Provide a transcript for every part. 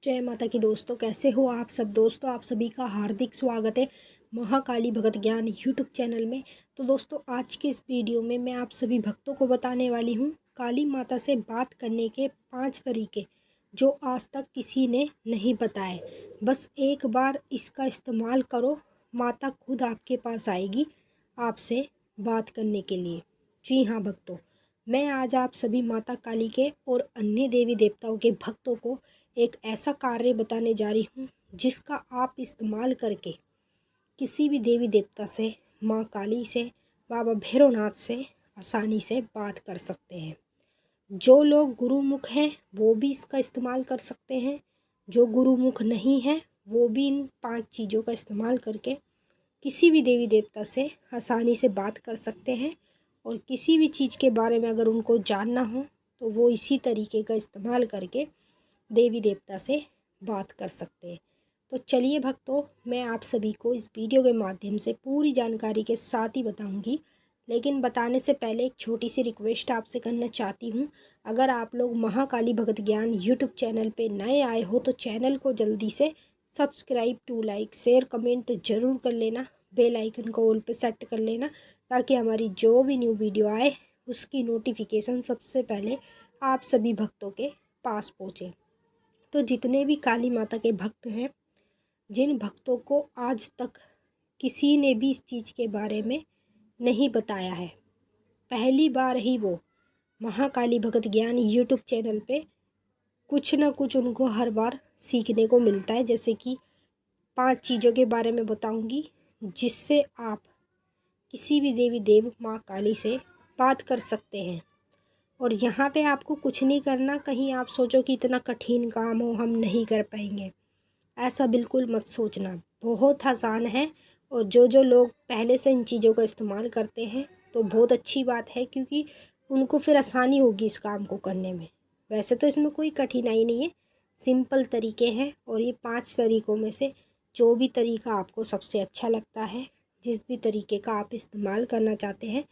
जय माता की दोस्तों, कैसे हो आप सब। दोस्तों, आप सभी का हार्दिक स्वागत है महाकाली भगत ज्ञान यूट्यूब चैनल में। तो दोस्तों, आज के इस वीडियो में मैं आप सभी भक्तों को बताने वाली हूँ काली माता से बात करने के 5 तरीके जो आज तक किसी ने नहीं बताए। बस एक बार इसका इस्तेमाल करो, माता खुद आपके पास आएगी आपसे बात करने के लिए। जी हाँ भक्तों, मैं आज आप सभी माता काली के और अन्य देवी देवताओं के भक्तों को एक ऐसा कार्य बताने जा रही हूँ जिसका आप इस्तेमाल करके किसी भी देवी देवता से, माँ काली से, बाबा भैरवनाथ से आसानी से बात कर सकते हैं। जो लोग गुरुमुख हैं वो भी इसका इस्तेमाल कर सकते हैं, जो गुरुमुख नहीं है वो भी इन 5 चीज़ों का इस्तेमाल करके किसी भी देवी देवता से आसानी से बात कर सकते हैं। और किसी भी चीज़ के बारे में अगर उनको जानना हो तो वो इसी तरीके का इस्तेमाल करके देवी देवता से बात कर सकते हैं। तो चलिए भक्तों, मैं आप सभी को इस वीडियो के माध्यम से पूरी जानकारी के साथ ही बताऊंगी। लेकिन बताने से पहले एक छोटी सी रिक्वेस्ट आपसे करना चाहती हूँ। अगर आप लोग महाकाली भगत ज्ञान यूट्यूब चैनल पे नए आए हो तो चैनल को जल्दी से subscribe to like share comment ज़रूर कर लेना। बेल आइकन को ऑल पे सेट कर लेना ताकि हमारी जो भी न्यू वीडियो आए उसकी नोटिफिकेशन सबसे पहले आप सभी भक्तों के पास पहुँचे। तो जितने भी काली माता के भक्त हैं, जिन भक्तों को आज तक किसी ने भी इस चीज़ के बारे में नहीं बताया है, पहली बार ही वो महाकाली भगत ज्ञान यूट्यूब चैनल पे कुछ ना कुछ उनको हर बार सीखने को मिलता है। जैसे कि 5 चीज़ों के बारे में बताऊंगी जिससे आप किसी भी देवी देव माँ काली से बात कर सकते हैं। और यहाँ पे आपको कुछ नहीं करना, कहीं आप सोचो कि इतना कठिन काम हो हम नहीं कर पाएंगे, ऐसा बिल्कुल मत सोचना। बहुत आसान है। और जो जो लोग पहले से इन चीज़ों का इस्तेमाल करते हैं तो बहुत अच्छी बात है, क्योंकि उनको फिर आसानी होगी इस काम को करने में। वैसे तो इसमें कोई कठिनाई नहीं है, सिंपल तरीके हैं। और ये 5 तरीक़ों में से जो भी तरीका आपको सबसे अच्छा लगता है, जिस भी तरीके का आप इस्तेमाल करना चाहते हैं,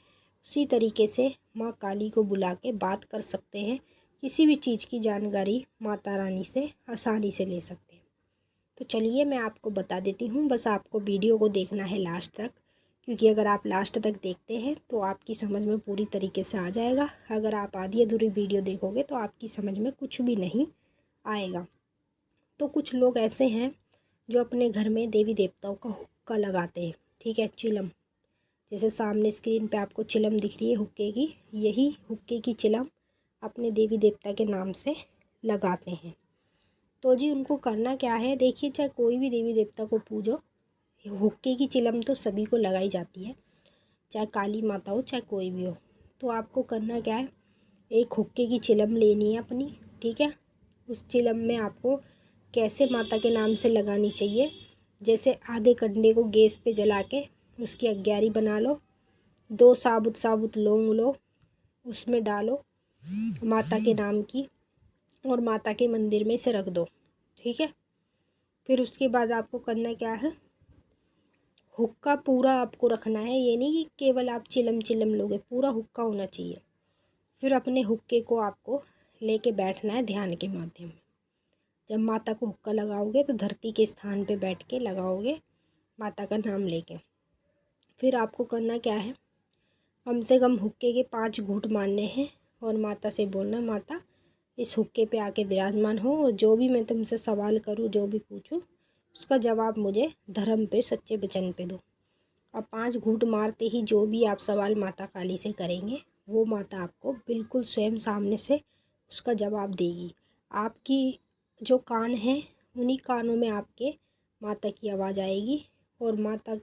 उसी तरीके से माँ काली को बुला के बात कर सकते हैं। किसी भी चीज़ की जानकारी माता रानी से आसानी से ले सकते हैं। तो चलिए मैं आपको बता देती हूँ, बस आपको वीडियो को देखना है लास्ट तक, क्योंकि अगर आप लास्ट तक देखते हैं तो आपकी समझ में पूरी तरीके से आ जाएगा। अगर आप आधी अधूरी वीडियो देखोगे तो आपकी समझ में कुछ भी नहीं आएगा। तो कुछ लोग ऐसे हैं जो अपने घर में देवी देवताओं का हुक्का लगाते हैं, ठीक है, चिलम। जैसे सामने स्क्रीन पे आपको चिलम दिख रही है हुक्के की, यही हुक्के की चिलम अपने देवी देवता के नाम से लगाते हैं। तो जी उनको करना क्या है, देखिए, चाहे कोई भी देवी देवता को पूजो, हुक्के की चिलम तो सभी को लगाई जाती है, चाहे काली माता हो चाहे कोई भी हो। तो आपको करना क्या है, एक हुक्के की चिलम लेनी है अपनी, ठीक है। उस चिलम में आपको कैसे माता के नाम से लगानी चाहिए, जैसे आधे कंडे को गैस पे जला के उसकी अग्यारी बना लो, 2 साबुत साबुत लौंग लो, उसमें डालो माता के नाम की, और माता के मंदिर में इसे रख दो, ठीक है। फिर उसके बाद आपको करना क्या है, हुक्का पूरा आपको रखना है, ये नहीं कि केवल आप चिलम चिलम लोगे, पूरा हुक्का होना चाहिए। फिर अपने हुक्के को आपको लेके बैठना है ध्यान के माध्यम में। जब माता को हुक्का लगाओगे तो धरती के स्थान पे बैठ के लगाओगे, माता का नाम लेके। फिर आपको करना क्या है, कम से कम हुक्के के 5 घूंट मारने हैं और माता से बोलना, माता इस हुक्के पे आके विराजमान हो, और जो भी मैं तुमसे सवाल करूँ, जो भी पूछूँ, उसका जवाब मुझे धर्म पे, सच्चे वचन पे दो। अब 5 घूंट मारते ही जो भी आप सवाल माता काली से करेंगे वो माता आपको बिल्कुल स्वयं सामने से उसका जवाब देगी। आपकी जो कान हैं उन्हीं कानों में आपके माता की आवाज़ आएगी और माता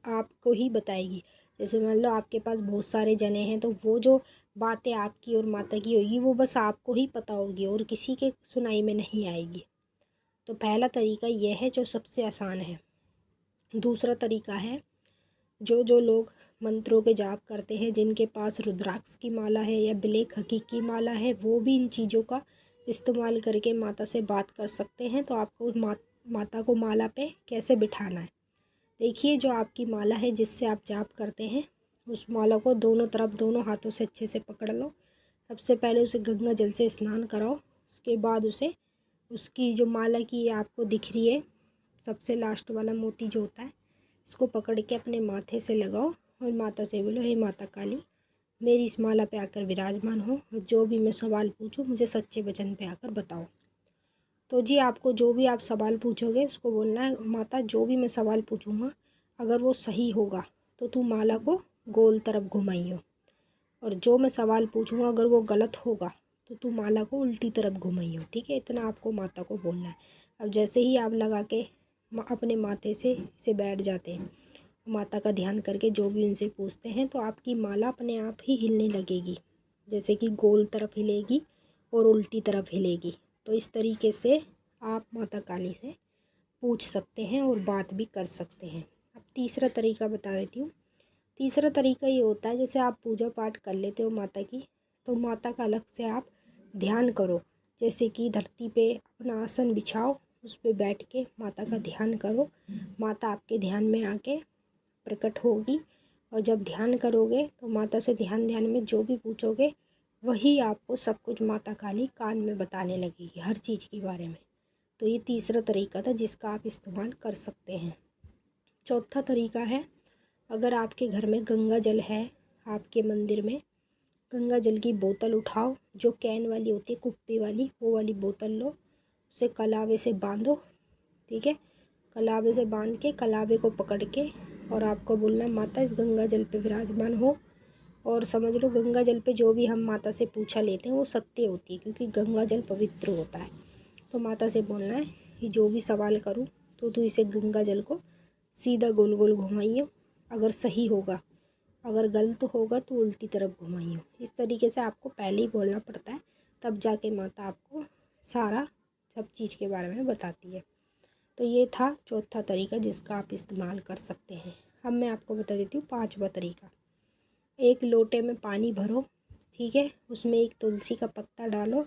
आपको ही बताएगी। जैसे मान लो आपके पास बहुत सारे जने हैं तो वो जो बातें आपकी और माता की होगी वो बस आपको ही पता होगी और किसी के सुनाई में नहीं आएगी। तो पहला तरीका यह है जो सबसे आसान है। दूसरा तरीका है, जो लोग मंत्रों के जाप करते हैं, जिनके पास रुद्राक्ष की माला है या ब्लैक हकी की माला है, वो भी इन चीज़ों का इस्तेमाल करके माता से बात कर सकते हैं। तो आपको माता को माला पे कैसे बिठाना है, देखिए, जो आपकी माला है जिससे आप जाप करते हैं, उस माला को दोनों तरफ दोनों हाथों से अच्छे से पकड़ लो। सबसे पहले उसे गंगा जल से स्नान कराओ, उसके बाद उसे उसकी जो माला की आपको दिख रही है, सबसे लास्ट वाला मोती जो होता है, इसको पकड़ के अपने माथे से लगाओ और माता से बोलो, हे माता काली, मेरी इस माला पे आकर विराजमान हो और जो भी मैं सवाल पूछूं मुझे सच्चे वचन पे आकर बताओ। तो जी आपको जो भी आप सवाल पूछोगे उसको बोलना है, माता जो भी मैं सवाल पूछूंगा अगर वो सही होगा तो तू माला को गोल तरफ घुमाइयो, और जो मैं सवाल पूछूंगा अगर वो गलत होगा तो तू माला को उल्टी तरफ घुमाइयो। ठीक है, इतना आपको माता को बोलना है। अब जैसे ही आप लगा के अपने माथे से इसे बैठ जाते हैं, माता का ध्यान करके जो भी उनसे पूछते हैं, तो आपकी माला अपने आप ही हिलने लगेगी, जैसे कि गोल तरफ हिलेगी और उल्टी तरफ हिलेगी। तो इस तरीके से आप माता काली से पूछ सकते हैं और बात भी कर सकते हैं। अब तीसरा तरीका बता देती हूँ। तीसरा तरीका ये होता है, जैसे आप पूजा पाठ कर लेते हो माता की, तो माता का अलग से आप ध्यान करो। जैसे कि धरती पे अपना आसन बिछाओ, उस पर बैठ के माता का ध्यान करो। माता आपके ध्यान में आके प्रकट होगी, और जब ध्यान करोगे तो माता से ध्यान में जो भी पूछोगे वही आपको सब कुछ माता काली कान में बताने लगेगी, हर चीज़ के बारे में। तो ये तीसरा तरीका था जिसका आप इस्तेमाल कर सकते हैं। चौथा तरीका है, अगर आपके घर में गंगा जल है, आपके मंदिर में गंगा जल की बोतल उठाओ, जो कैन वाली होती है, कुप्पी वाली, वो वाली बोतल लो, उसे कलावे से बांधो। ठीक है, कलावे से बांध के कलावे को पकड़ के और आपको बोलना, माता इस गंगा जल पे विराजमान हो। और समझ लो गंगा जल पे जो भी हम माता से पूछा लेते हैं वो सत्य होती है, क्योंकि गंगा जल पवित्र होता है। तो माता से बोलना है कि जो भी सवाल करूँ तो तू इसे गंगा जल को सीधा गोल गोल घुमाइयो, अगर सही होगा, अगर गलत होगा तो उल्टी तरफ घुमाइयो। इस तरीके से आपको पहले ही बोलना पड़ता है, तब जाके माता आपको सारा सब चीज़ के बारे में बताती है। तो ये था चौथा तरीका जिसका आप इस्तेमाल कर सकते हैं। अब मैं आपको बता देती हूँ पांचवा तरीका। एक लोटे में पानी भरो, ठीक है, उसमें एक तुलसी का पत्ता डालो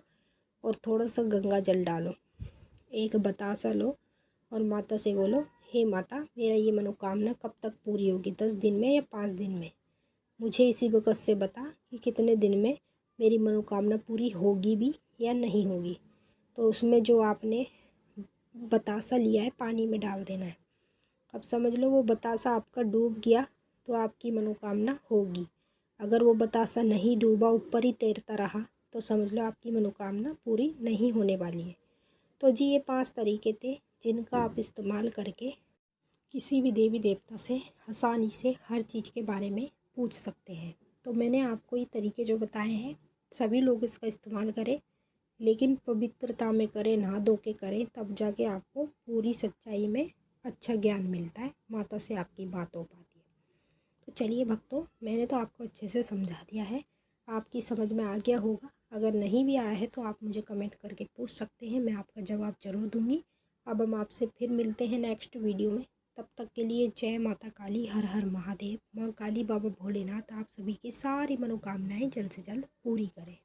और थोड़ा सा गंगा जल डालो, एक बतासा लो और माता से बोलो, हे माता, मेरा ये मनोकामना कब तक पूरी होगी, 10 दिन में या 5 दिन में? मुझे इसी वक्त से बता कि कितने दिन में मेरी मनोकामना पूरी होगी भी या नहीं होगी। तो उसमें जो आपने बतासा लिया है पानी में डाल देना है। अब समझ लो वो बतासा आपका डूब गया तो आपकी मनोकामना होगी। अगर वो बतासा नहीं डूबा, ऊपर ही तैरता रहा, तो समझ लो आपकी मनोकामना पूरी नहीं होने वाली है। तो जी ये 5 तरीके थे जिनका आप इस्तेमाल करके किसी भी देवी देवता से आसानी से हर चीज़ के बारे में पूछ सकते हैं। तो मैंने आपको ये तरीके जो बताए हैं सभी लोग इसका इस्तेमाल करें, लेकिन पवित्रता में करें, नहा धो के करें, तब जाके आपको पूरी सच्चाई में अच्छा ज्ञान मिलता है, माता से आपकी बात हो पाती है। तो चलिए भक्तों, मैंने तो आपको अच्छे से समझा दिया है, आपकी समझ में आ गया होगा। अगर नहीं भी आया है तो आप मुझे कमेंट करके पूछ सकते हैं, मैं आपका जवाब ज़रूर दूंगी। अब हम आपसे फिर मिलते हैं नेक्स्ट वीडियो में। तब तक के लिए जय माता काली, हर हर महादेव। माँ काली, बाबा भोलेनाथ आप सभी की सारी मनोकामनाएं जल्द से जल्द पूरी करें।